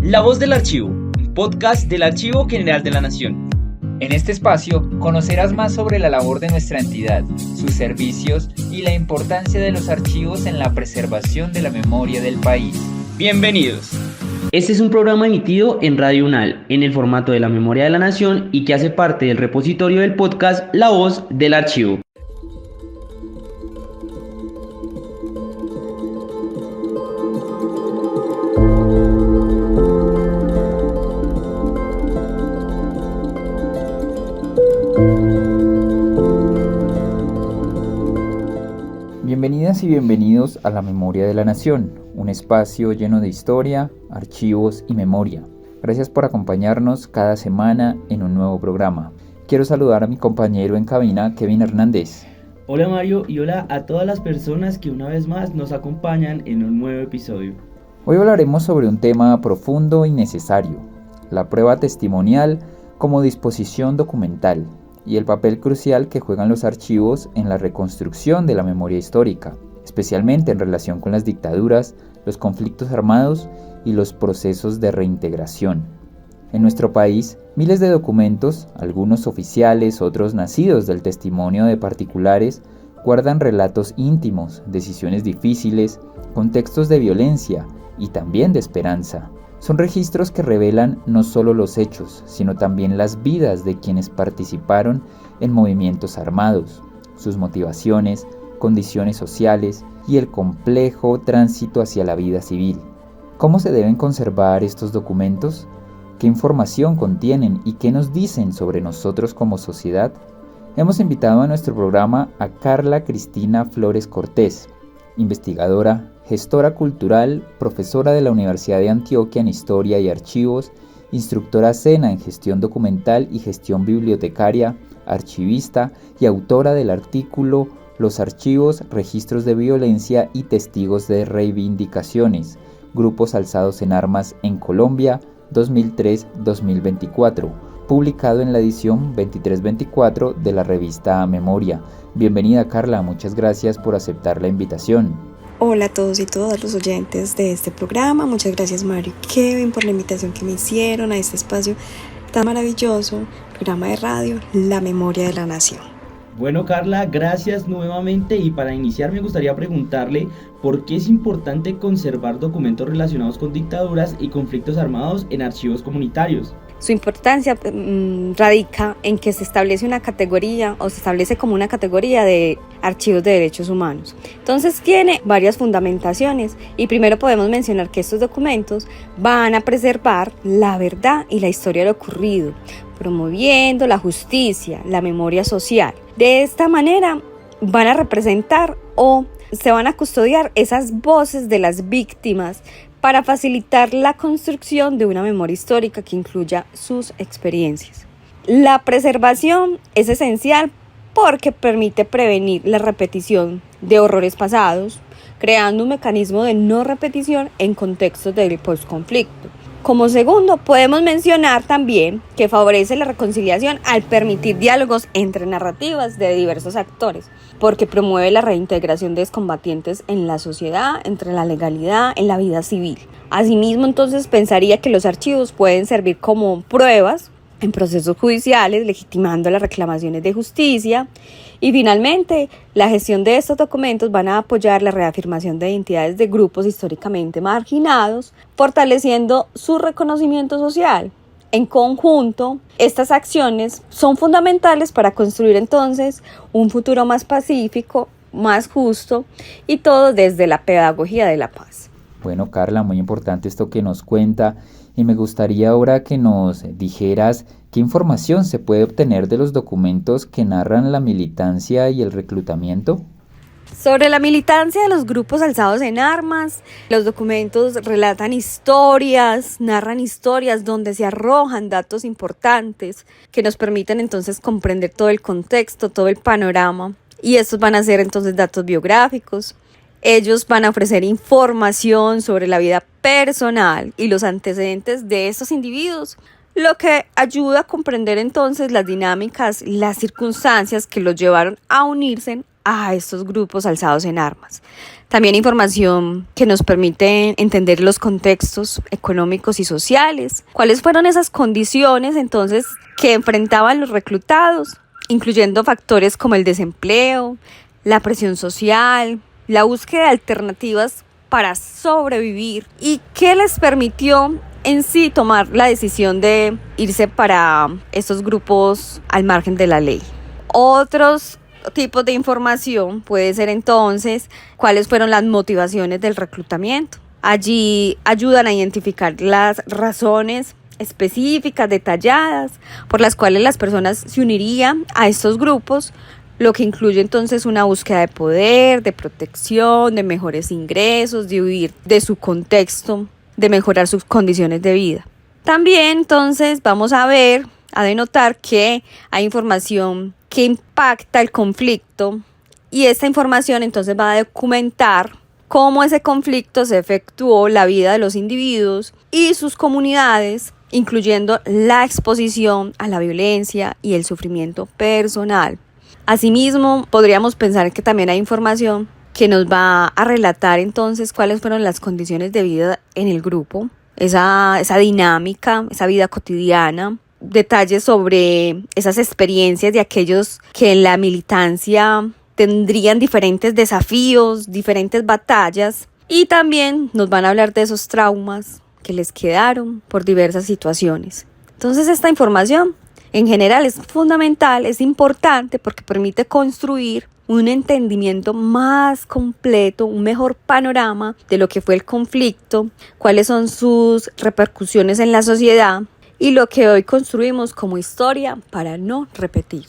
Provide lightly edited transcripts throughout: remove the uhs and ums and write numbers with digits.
La Voz del Archivo, un podcast del Archivo General de la Nación. En este espacio conocerás más sobre la labor de nuestra entidad, sus servicios y la importancia de los archivos en la preservación de la memoria del país. Bienvenidos. Este es un programa emitido en Radio UNAL, en el formato de la Memoria de la Nación y que hace parte del repositorio del podcast La Voz del Archivo. Bienvenidas y bienvenidos a La Memoria de la Nación, un espacio lleno de historia, archivos y memoria. Gracias por acompañarnos cada semana en un nuevo programa. Quiero saludar a mi compañero en cabina, Kevin Hernández. Hola Mario y hola a todas las personas que una vez más nos acompañan en un nuevo episodio. Hoy hablaremos sobre un tema profundo y necesario, la prueba testimonial como disposición documental y el papel crucial que juegan los archivos en la reconstrucción de la memoria histórica, especialmente en relación con las dictaduras, los conflictos armados y los procesos de reintegración. En nuestro país, miles de documentos, algunos oficiales, otros nacidos del testimonio de particulares, guardan relatos íntimos, decisiones difíciles, contextos de violencia y también de esperanza. Son registros que revelan no solo los hechos, sino también las vidas de quienes participaron en movimientos armados, sus motivaciones, condiciones sociales y el complejo tránsito hacia la vida civil. ¿Cómo se deben conservar estos documentos? ¿Qué información contienen y qué nos dicen sobre nosotros como sociedad? Hemos invitado a nuestro programa a Carla Cristina Flores Cortés, investigadora, gestora cultural, profesora de la Universidad de Antioquia en Historia y Archivos, instructora SENA en Gestión Documental y Gestión Bibliotecaria, archivista y autora del artículo Los archivos, registros de violencia y testigos de reivindicaciones, grupos alzados en armas en Colombia, 2003-2024, publicado en la edición 23-24 de la revista Memoria. Bienvenida Carla, muchas gracias por aceptar la invitación. Hola a todos y todas los oyentes de este programa, muchas gracias Mario y Kevin por la invitación que me hicieron a este espacio tan maravilloso, programa de radio La Memoria de la Nación. Bueno Carla, gracias nuevamente y para iniciar me gustaría preguntarle por qué es importante conservar documentos relacionados con dictaduras y conflictos armados en archivos comunitarios. Su importancia radica en que se establece una categoría o se establece como una categoría de archivos de derechos humanos. Entonces tiene varias fundamentaciones y primero podemos mencionar que estos documentos van a preservar la verdad y la historia de lo ocurrido, promoviendo la justicia, la memoria social. De esta manera van a representar o se van a custodiar esas voces de las víctimas para facilitar la construcción de una memoria histórica que incluya sus experiencias. La preservación es esencial porque permite prevenir la repetición de horrores pasados, creando un mecanismo de no repetición en contextos del postconflicto. Como segundo, podemos mencionar también que favorece la reconciliación al permitir diálogos entre narrativas de diversos actores, porque promueve la reintegración de excombatientes en la sociedad, entre la legalidad, en la vida civil. Asimismo, entonces, pensaría que los archivos pueden servir como pruebas en procesos judiciales, legitimando las reclamaciones de justicia. Y finalmente, la gestión de estos documentos van a apoyar la reafirmación de identidades de grupos históricamente marginados, fortaleciendo su reconocimiento social. En conjunto, estas acciones son fundamentales para construir entonces un futuro más pacífico, más justo y todo desde la pedagogía de la paz. Bueno, Carla, muy importante esto que nos cuenta y me gustaría ahora que nos dijeras qué información se puede obtener de los documentos que narran la militancia y el reclutamiento. Sobre la militancia de los grupos alzados en armas, los documentos relatan historias, narran historias donde se arrojan datos importantes que nos permiten entonces comprender todo el contexto, todo el panorama. Y estos van a ser entonces datos biográficos. Ellos van a ofrecer información sobre la vida personal y los antecedentes de estos individuos, lo que ayuda a comprender entonces las dinámicas y las circunstancias que los llevaron a unirse a estos grupos alzados en armas. También información que nos permite entender los contextos económicos y sociales, cuáles fueron esas condiciones entonces que enfrentaban los reclutados, incluyendo factores como el desempleo, la presión social, la búsqueda de alternativas para sobrevivir y qué les permitió en sí tomar la decisión de irse para estos grupos al margen de la ley. Otros tipos de información puede ser entonces cuáles fueron las motivaciones del reclutamiento. Allí ayudan a identificar las razones específicas, detalladas, por las cuales las personas se unirían a estos grupos, lo que incluye entonces una búsqueda de poder, de protección, de mejores ingresos, de huir de su contexto, de mejorar sus condiciones de vida. También entonces vamos a denotar que hay información que impacta el conflicto y esta información entonces va a documentar cómo ese conflicto se efectuó la vida de los individuos y sus comunidades, incluyendo la exposición a la violencia y el sufrimiento personal. Asimismo, podríamos pensar que también hay información que nos va a relatar entonces cuáles fueron las condiciones de vida en el grupo, esa dinámica, esa vida cotidiana, detalles sobre esas experiencias de aquellos que en la militancia tendrían diferentes desafíos, diferentes batallas, y también nos van a hablar de esos traumas que les quedaron por diversas situaciones. Entonces esta información en general es fundamental, es importante porque permite construir un entendimiento más completo, un mejor panorama de lo que fue el conflicto, cuáles son sus repercusiones en la sociedad y lo que hoy construimos como historia para no repetir.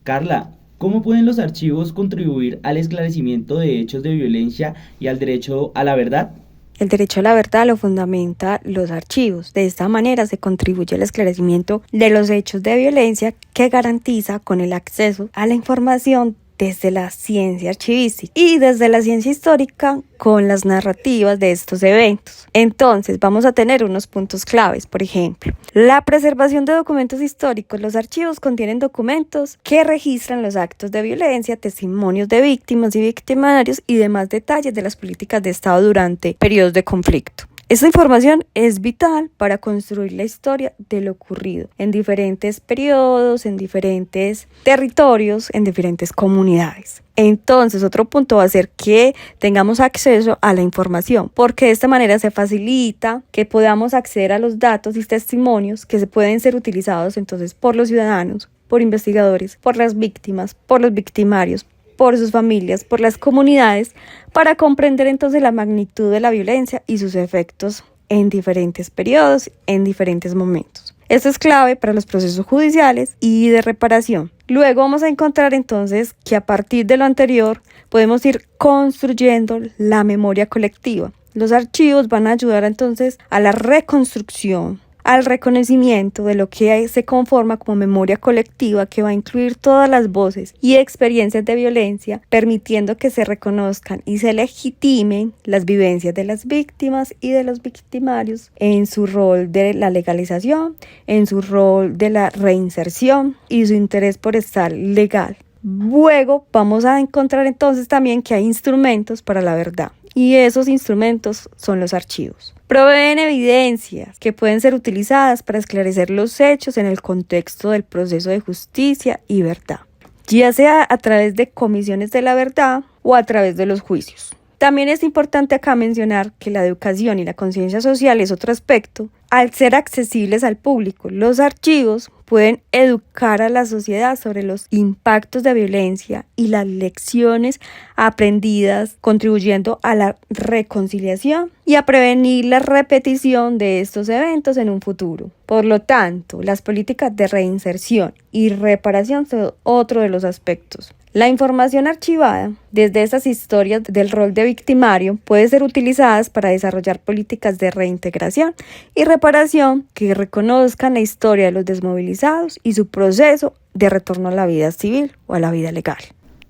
Carla, ¿cómo pueden los archivos contribuir al esclarecimiento de hechos de violencia y al derecho a la verdad? El derecho a la verdad lo fundamenta los archivos. De esta manera se contribuye al esclarecimiento de los hechos de violencia que garantiza con el acceso a la información desde la ciencia archivística y desde la ciencia histórica con las narrativas de estos eventos. Entonces vamos a tener unos puntos claves, por ejemplo, la preservación de documentos históricos. Los archivos contienen documentos que registran los actos de violencia, testimonios de víctimas y victimarios y demás detalles de las políticas de Estado durante periodos de conflicto. Esta información es vital para construir la historia de lo ocurrido en diferentes periodos, en diferentes territorios, en diferentes comunidades. Entonces, otro punto va a ser que tengamos acceso a la información, porque de esta manera se facilita que podamos acceder a los datos y testimonios que se pueden ser utilizados entonces por los ciudadanos, por investigadores, por las víctimas, por los victimarios, por sus familias, por las comunidades, para comprender entonces la magnitud de la violencia y sus efectos en diferentes periodos, en diferentes momentos. Esto es clave para los procesos judiciales y de reparación. Luego vamos a encontrar entonces que a partir de lo anterior podemos ir construyendo la memoria colectiva. Los archivos van a ayudar entonces a la reconstrucción, al reconocimiento de lo que se conforma como memoria colectiva, que va a incluir todas las voces y experiencias de violencia, permitiendo que se reconozcan y se legitimen las vivencias de las víctimas y de los victimarios en su rol de la legalización, en su rol de la reinserción y su interés por estar legal. Luego vamos a encontrar entonces también que hay instrumentos para la verdad. Y esos instrumentos son los archivos. Proveen evidencias que pueden ser utilizadas para esclarecer los hechos en el contexto del proceso de justicia y verdad, ya sea a través de comisiones de la verdad o a través de los juicios. También es importante acá mencionar que la educación y la conciencia social es otro aspecto. Al ser accesibles al público, los archivos pueden educar a la sociedad sobre los impactos de violencia y las lecciones aprendidas, contribuyendo a la reconciliación y a prevenir la repetición de estos eventos en un futuro. Por lo tanto, las políticas de reinserción y reparación son otro de los aspectos. La información archivada desde esas historias del rol de victimario puede ser utilizadas para desarrollar políticas de reintegración y reparación que reconozcan la historia de los desmovilizados y su proceso de retorno a la vida civil o a la vida legal.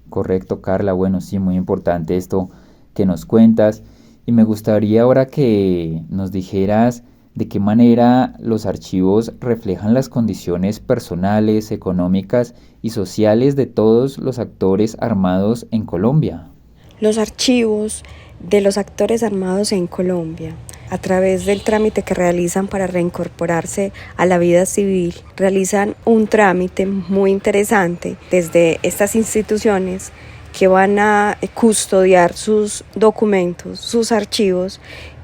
Correcto, Carla. Bueno, sí, muy importante esto que nos cuentas. Y me gustaría ahora que nos dijeras ¿De qué manera los archivos reflejan las condiciones personales, económicas y sociales de todos los actores armados en Colombia? Los archivos de los actores armados en Colombia, a través del trámite que realizan para reincorporarse a la vida civil, realizan un trámite muy interesante desde estas instituciones que van a custodiar sus documentos, sus archivos,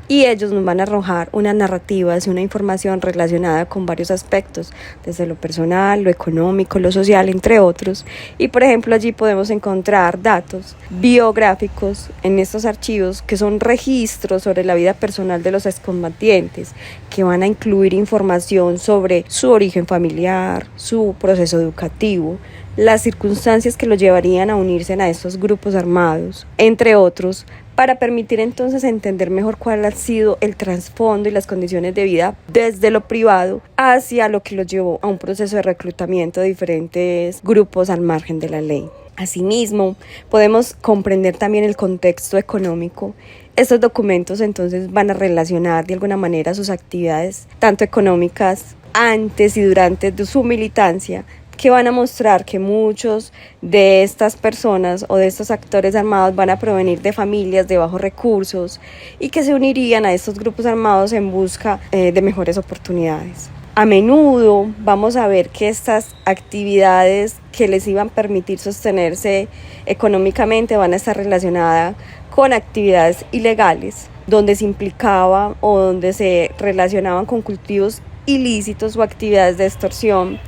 y ellos nos van a arrojar unas narrativas y una información relacionada con varios aspectos, desde lo personal, lo económico, lo social, entre otros. Y por ejemplo allí podemos encontrar datos biográficos en estos archivos que son registros sobre la vida personal de los excombatientes, que van a incluir información sobre su origen familiar, su proceso educativo, las circunstancias que los llevarían a unirse a estos grupos armados, entre otros, para permitir entonces entender mejor cuál ha sido el trasfondo y las condiciones de vida desde lo privado hacia lo que los llevó a un proceso de reclutamiento de diferentes grupos al margen de la ley. Asimismo, podemos comprender también el contexto económico. Estos documentos entonces van a relacionar de alguna manera sus actividades, tanto económicas, antes y durante su militancia, que van a mostrar que muchos de estas personas o de estos actores armados van a provenir de familias de bajos recursos y que se unirían a estos grupos armados en busca de mejores oportunidades. A menudo vamos a ver que estas actividades que les iban a permitir sostenerse económicamente van a estar relacionadas con actividades ilegales, donde se implicaba o donde se relacionaban con cultivos ilícitos o actividades de extorsión,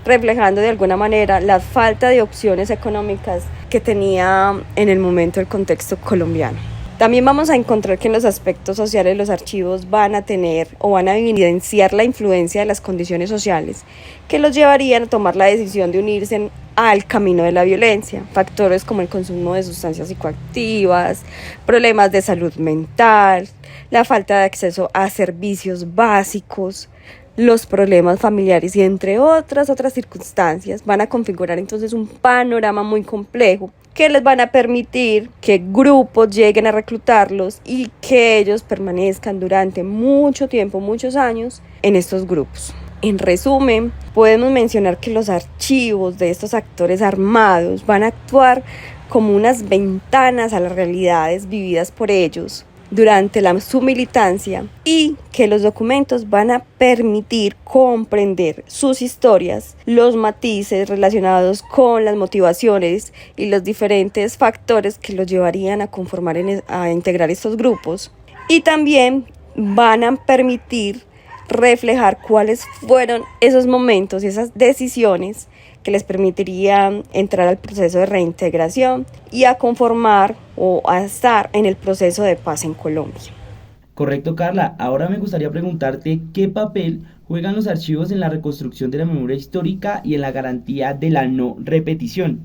reflejando de alguna manera la falta de opciones económicas que tenía en el momento el contexto colombiano. También vamos a encontrar que en los aspectos sociales los archivos van a tener o van a evidenciar la influencia de las condiciones sociales que los llevarían a tomar la decisión de unirse al camino de la violencia. Factores como el consumo de sustancias psicoactivas, problemas de salud mental, la falta de acceso a servicios básicos, los problemas familiares y entre otras circunstancias van a configurar entonces un panorama muy complejo que les van a permitir que grupos lleguen a reclutarlos y que ellos permanezcan durante mucho tiempo, muchos años en estos grupos. En resumen, podemos mencionar que los archivos de estos actores armados van a actuar como unas ventanas a las realidades vividas por ellos durante su militancia y que los documentos van a permitir comprender sus historias, los matices relacionados con las motivaciones y los diferentes factores que los llevarían a conformar a integrar estos grupos, y también van a permitir reflejar cuáles fueron esos momentos y esas decisiones que les permitirían entrar al proceso de reintegración y a conformar o a estar en el proceso de paz en Colombia. Correcto, Carla. Ahora me gustaría preguntarte qué papel juegan los archivos en la reconstrucción de la memoria histórica y en la garantía de la no repetición.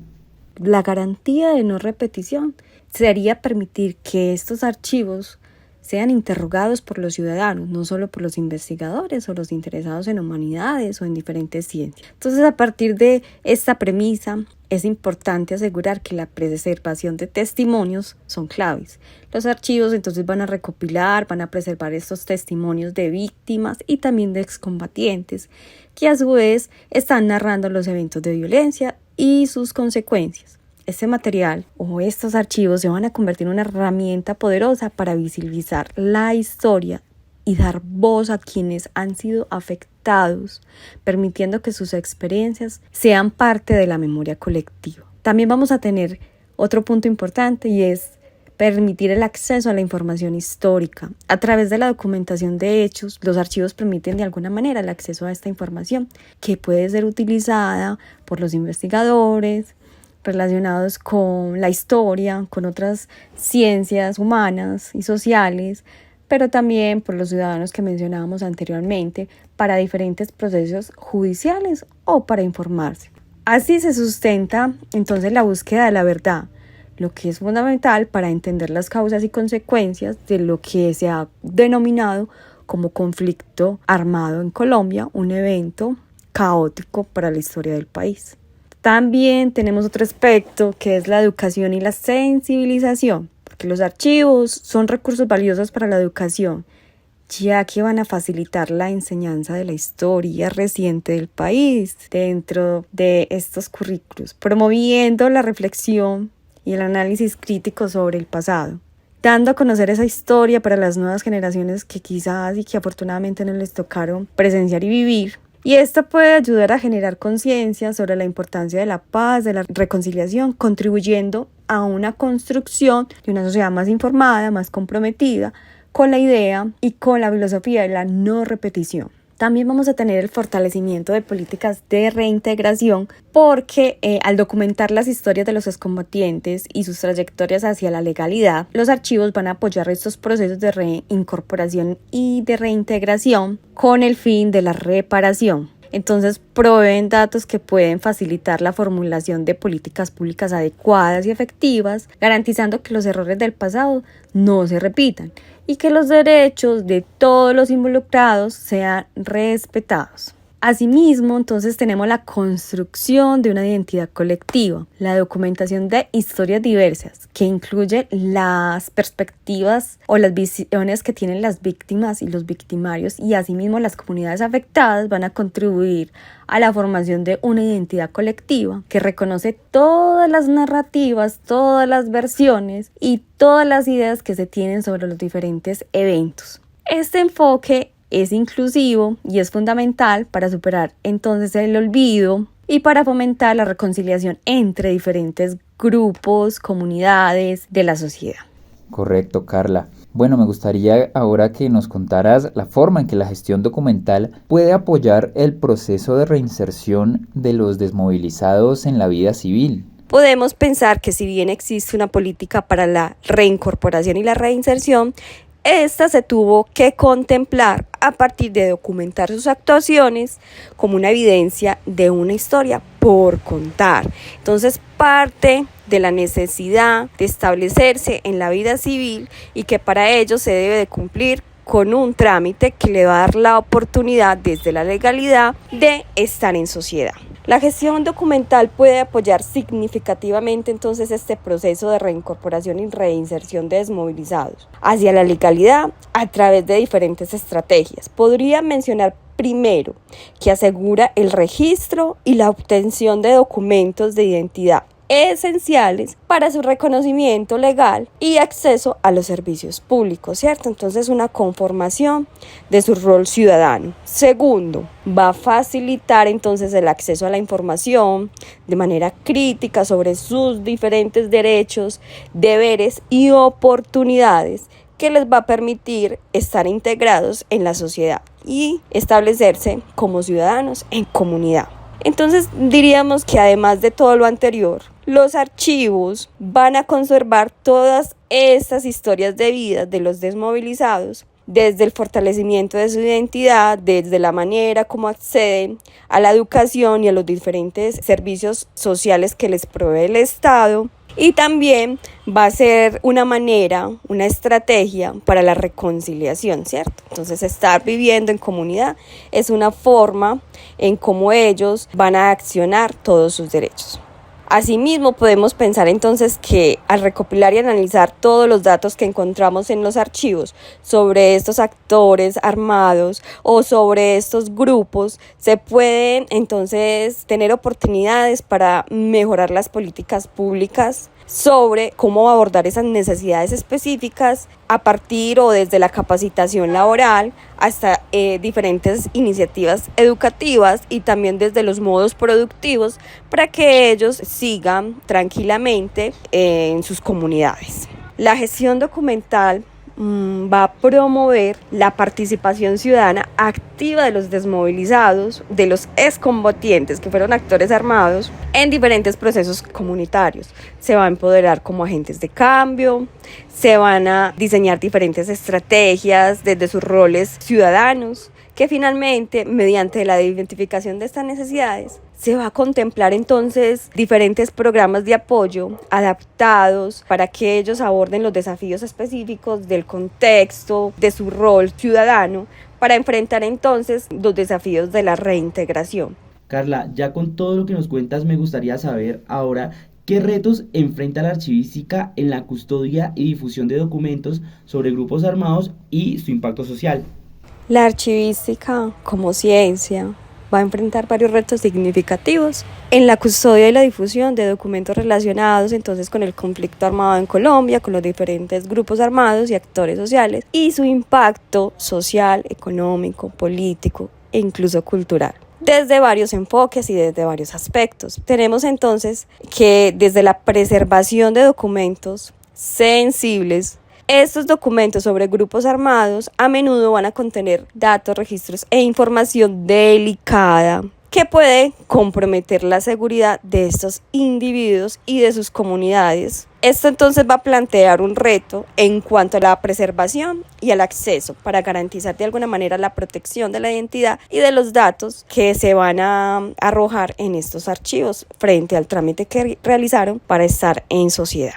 La garantía de no repetición sería permitir que estos archivos sean interrogados por los ciudadanos, no solo por los investigadores o los interesados en humanidades o en diferentes ciencias. Entonces, a partir de esta premisa, es importante asegurar que la preservación de testimonios son claves. Los archivos entonces van a recopilar, van a preservar estos testimonios de víctimas y también de excombatientes, que a su vez están narrando los eventos de violencia y sus consecuencias. Este material o estos archivos se van a convertir en una herramienta poderosa para visibilizar la historia y dar voz a quienes han sido afectados, permitiendo que sus experiencias sean parte de la memoria colectiva. También vamos a tener otro punto importante y es permitir el acceso a la información histórica. A través de la documentación de hechos, los archivos permiten de alguna manera el acceso a esta información que puede ser utilizada por los investigadores relacionados con la historia, con otras ciencias humanas y sociales, pero también por los ciudadanos que mencionábamos anteriormente, para diferentes procesos judiciales o para informarse. Así se sustenta entonces la búsqueda de la verdad, lo que es fundamental para entender las causas y consecuencias de lo que se ha denominado como conflicto armado en Colombia, un evento caótico para la historia del país. También tenemos otro aspecto que es la educación y la sensibilización, porque los archivos son recursos valiosos para la educación ya que van a facilitar la enseñanza de la historia reciente del país dentro de estos currículos, promoviendo la reflexión y el análisis crítico sobre el pasado, dando a conocer esa historia para las nuevas generaciones que quizás y que afortunadamente no les tocaron presenciar y vivir. Y esto puede ayudar a generar conciencia sobre la importancia de la paz, de la reconciliación, contribuyendo a una construcción de una sociedad más informada, más comprometida con la idea y con la filosofía de la no repetición. También vamos a tener el fortalecimiento de políticas de reintegración porque al documentar las historias de los excombatientes y sus trayectorias hacia la legalidad, los archivos van a apoyar estos procesos de reincorporación y de reintegración con el fin de la reparación. Entonces proveen datos que pueden facilitar la formulación de políticas públicas adecuadas y efectivas, garantizando que los errores del pasado no se repitan y que los derechos de todos los involucrados sean respetados. Asimismo, entonces tenemos la construcción de una identidad colectiva, la documentación de historias diversas, que incluye las perspectivas o las visiones que tienen las víctimas y los victimarios, y asimismo las comunidades afectadas van a contribuir a la formación de una identidad colectiva que reconoce todas las narrativas, todas las versiones y todas las ideas que se tienen sobre los diferentes eventos. Este enfoque es inclusivo y es fundamental para superar entonces el olvido y para fomentar la reconciliación entre diferentes grupos, comunidades de la sociedad. Correcto, Carla. Bueno, me gustaría ahora que nos contaras la forma en que la gestión documental puede apoyar el proceso de reinserción de los desmovilizados en la vida civil. Podemos pensar que si bien existe una política para la reincorporación y la reinserción, esta se tuvo que contemplar a partir de documentar sus actuaciones como una evidencia de una historia por contar. Entonces parte de la necesidad de establecerse en la vida civil y que para ello se debe de cumplir con un trámite que le va a dar la oportunidad desde la legalidad de estar en sociedad. La gestión documental puede apoyar significativamente entonces este proceso de reincorporación y reinserción de desmovilizados hacia la legalidad a través de diferentes estrategias. Podría mencionar primero que asegura el registro y la obtención de documentos de identidad esenciales para su reconocimiento legal y acceso a los servicios públicos, ¿cierto? Entonces una conformación de su rol ciudadano. Segundo, va a facilitar entonces el acceso a la información de manera crítica sobre sus diferentes derechos, deberes y oportunidades que les va a permitir estar integrados en la sociedad y establecerse como ciudadanos en comunidad. Entonces diríamos que además de todo lo anterior, los archivos van a conservar todas estas historias de vida de los desmovilizados, desde el fortalecimiento de su identidad, desde la manera como acceden a la educación y a los diferentes servicios sociales que les provee el Estado. Y también va a ser una manera, una estrategia para la reconciliación, ¿cierto? Entonces, estar viviendo en comunidad es una forma en cómo ellos van a accionar todos sus derechos. Asimismo, podemos pensar entonces que al recopilar y analizar todos los datos que encontramos en los archivos sobre estos actores armados o sobre estos grupos, se pueden entonces tener oportunidades para mejorar las políticas públicas sobre cómo abordar esas necesidades específicas a partir o desde la capacitación laboral hasta diferentes iniciativas educativas y también desde los modos productivos para que ellos sigan tranquilamente en sus comunidades. La gestión documental va a promover la participación ciudadana activa de los desmovilizados, de los excombatientes que fueron actores armados en diferentes procesos comunitarios. Se va a empoderar como agentes de cambio, se van a diseñar diferentes estrategias desde sus roles ciudadanos, que finalmente, mediante la identificación de estas necesidades, se va a contemplar entonces diferentes programas de apoyo adaptados para que ellos aborden los desafíos específicos del contexto, de su rol ciudadano, para enfrentar entonces los desafíos de la reintegración. Carla, ya con todo lo que nos cuentas, me gustaría saber ahora ¿Qué retos enfrenta la archivística en la custodia y difusión de documentos sobre grupos armados y su impacto social? La archivística, como ciencia, va a enfrentar varios retos significativos en la custodia y la difusión de documentos relacionados entonces con el conflicto armado en Colombia, con los diferentes grupos armados y actores sociales y su impacto social, económico, político e incluso cultural, desde varios enfoques y desde varios aspectos. Tenemos entonces que desde la preservación de documentos sensibles, estos documentos sobre grupos armados a menudo van a contener datos, registros e información delicada que puede comprometer la seguridad de estos individuos y de sus comunidades. Esto entonces va a plantear un reto en cuanto a la preservación y al acceso para garantizar de alguna manera la protección de la identidad y de los datos que se van a arrojar en estos archivos frente al trámite que realizaron para estar en sociedad.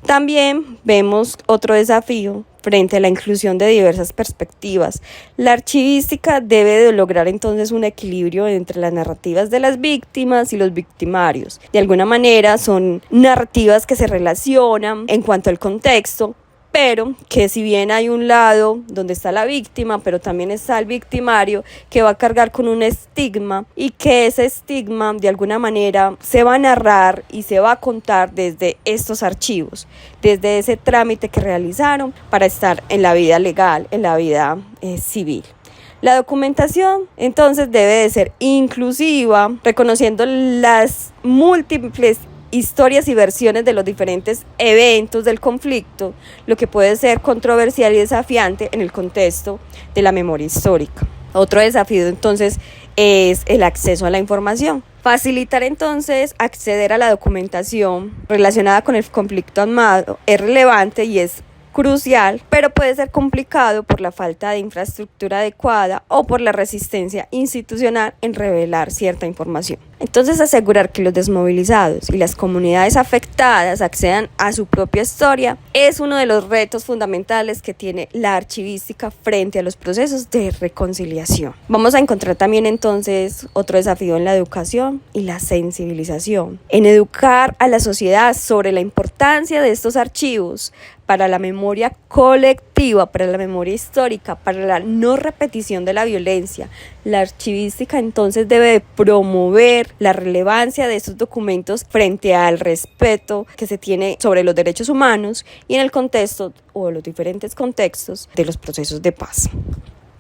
También vemos otro desafío frente a la inclusión de diversas perspectivas. La archivística debe de lograr entonces un equilibrio entre las narrativas de las víctimas y los victimarios. De alguna manera son narrativas que se relacionan en cuanto al contexto, pero que si bien hay un lado donde está la víctima, pero también está el victimario que va a cargar con un estigma y que ese estigma de alguna manera se va a narrar y se va a contar desde estos archivos, desde ese trámite que realizaron para estar en la vida legal, en la vida civil. La documentación entonces debe de ser inclusiva, reconociendo las múltiples historias y versiones de los diferentes eventos del conflicto, lo que puede ser controversial y desafiante en el contexto de la memoria histórica. Otro desafío entonces es el acceso a la información. Facilitar entonces acceder a la documentación relacionada con el conflicto armado es relevante y es crucial, pero puede ser complicado por la falta de infraestructura adecuada o por la resistencia institucional en revelar cierta información. Entonces, asegurar que los desmovilizados y las comunidades afectadas accedan a su propia historia es uno de los retos fundamentales que tiene la archivística frente a los procesos de reconciliación. Vamos a encontrar también entonces otro desafío en la educación y la sensibilización, en educar a la sociedad sobre la importancia de estos archivos para la memoria colectiva, para la memoria histórica, para la no repetición de la violencia. La archivística entonces debe promover la relevancia de estos documentos frente al respeto que se tiene sobre los derechos humanos y en el contexto o los diferentes contextos de los procesos de paz.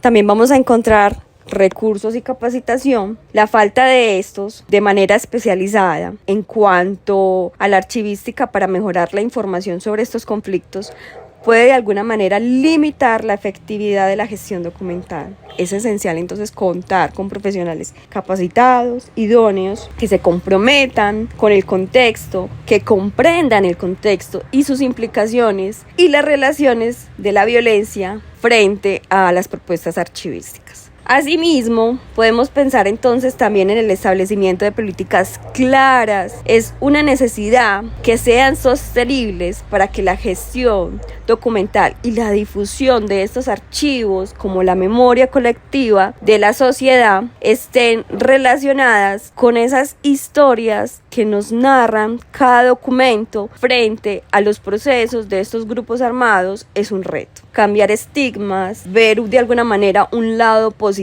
También vamos a encontrar recursos y capacitación, la falta de estos de manera especializada en cuanto a la archivística para mejorar la información sobre estos conflictos puede de alguna manera limitar la efectividad de la gestión documental. Es esencial entonces contar con profesionales capacitados, idóneos, que se comprometan con el contexto, que comprendan el contexto y sus implicaciones y las relaciones de la violencia frente a las propuestas archivísticas. Asimismo, podemos pensar entonces también en el establecimiento de políticas claras. Es una necesidad que sean sostenibles para que la gestión documental y la difusión de estos archivos, como la memoria colectiva de la sociedad, estén relacionadas con esas historias que nos narran cada documento frente a los procesos de estos grupos armados. Es un reto. Cambiar estigmas, ver de alguna manera un lado positivo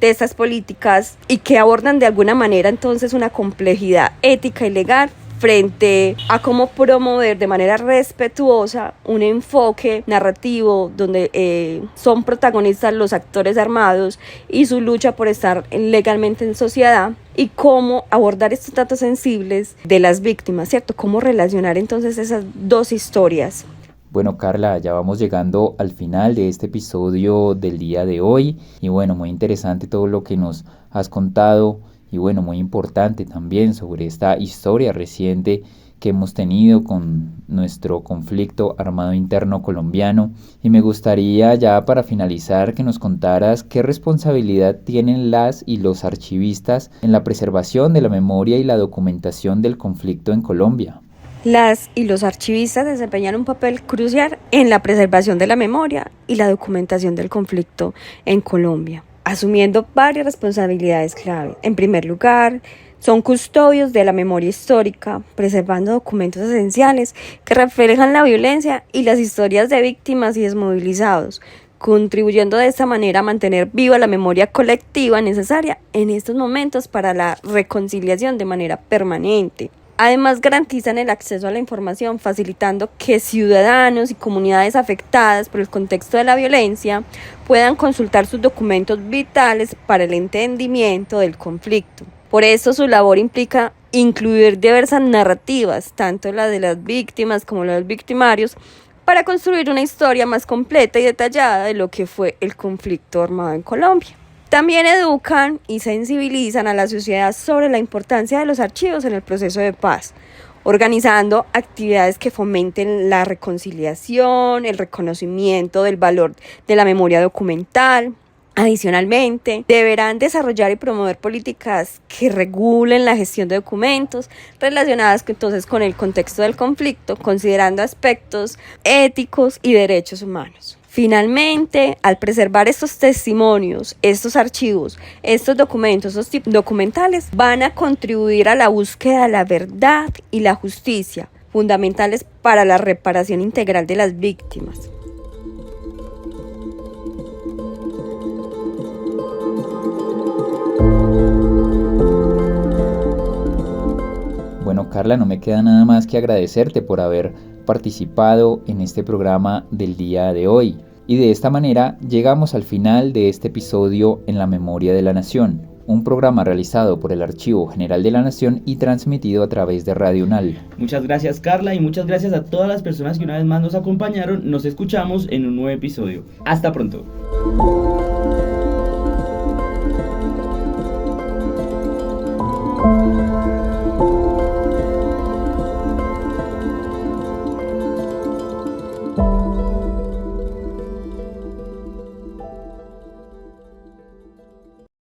de estas políticas y que abordan de alguna manera entonces una complejidad ética y legal frente a cómo promover de manera respetuosa un enfoque narrativo donde son protagonistas los actores armados y su lucha por estar legalmente en sociedad, y cómo abordar estos datos sensibles de las víctimas, ¿cierto? Cómo relacionar entonces esas dos historias. Bueno, Carla, ya vamos llegando al final de este episodio del día de hoy y bueno, muy interesante todo lo que nos has contado y bueno, muy importante también sobre esta historia reciente que hemos tenido con nuestro conflicto armado interno colombiano. Y me gustaría ya para finalizar que nos contaras qué responsabilidad tienen las y los archivistas en la preservación de la memoria y la documentación del conflicto en Colombia. Las y los archivistas desempeñan un papel crucial en la preservación de la memoria y la documentación del conflicto en Colombia, asumiendo varias responsabilidades clave. En primer lugar, Son custodios de la memoria histórica, preservando documentos esenciales que reflejan la violencia y las historias de víctimas y desmovilizados, contribuyendo de esta manera a mantener viva la memoria colectiva necesaria en estos momentos para la reconciliación de manera permanente. Además, garantizan el acceso a la información, facilitando que ciudadanos y comunidades afectadas por el contexto de la violencia puedan consultar sus documentos vitales para el entendimiento del conflicto. Por eso su labor implica incluir diversas narrativas, tanto la de las víctimas como la de los victimarios, para construir una historia más completa y detallada de lo que fue el conflicto armado en Colombia. También educan y sensibilizan a la sociedad sobre la importancia de los archivos en el proceso de paz, organizando actividades que fomenten la reconciliación, el reconocimiento del valor de la memoria documental. Adicionalmente, deberán desarrollar y promover políticas que regulen la gestión de documentos relacionadas entonces con el contexto del conflicto, considerando aspectos éticos y derechos humanos. Finalmente, al preservar estos testimonios, estos archivos, estos documentos, estos tipos documentales, van a contribuir a la búsqueda de la verdad y la justicia, fundamentales para la reparación integral de las víctimas. Bueno, Carla, no me queda nada más que agradecerte por haber participado en este programa del día de hoy. Y de esta manera llegamos al final de este episodio en la Memoria de la Nación, un programa realizado por el Archivo General de la Nación y transmitido a través de Radio UNAL. Muchas gracias, Carla, y muchas gracias a todas las personas que una vez más nos acompañaron. Nos escuchamos en un nuevo episodio. Hasta pronto.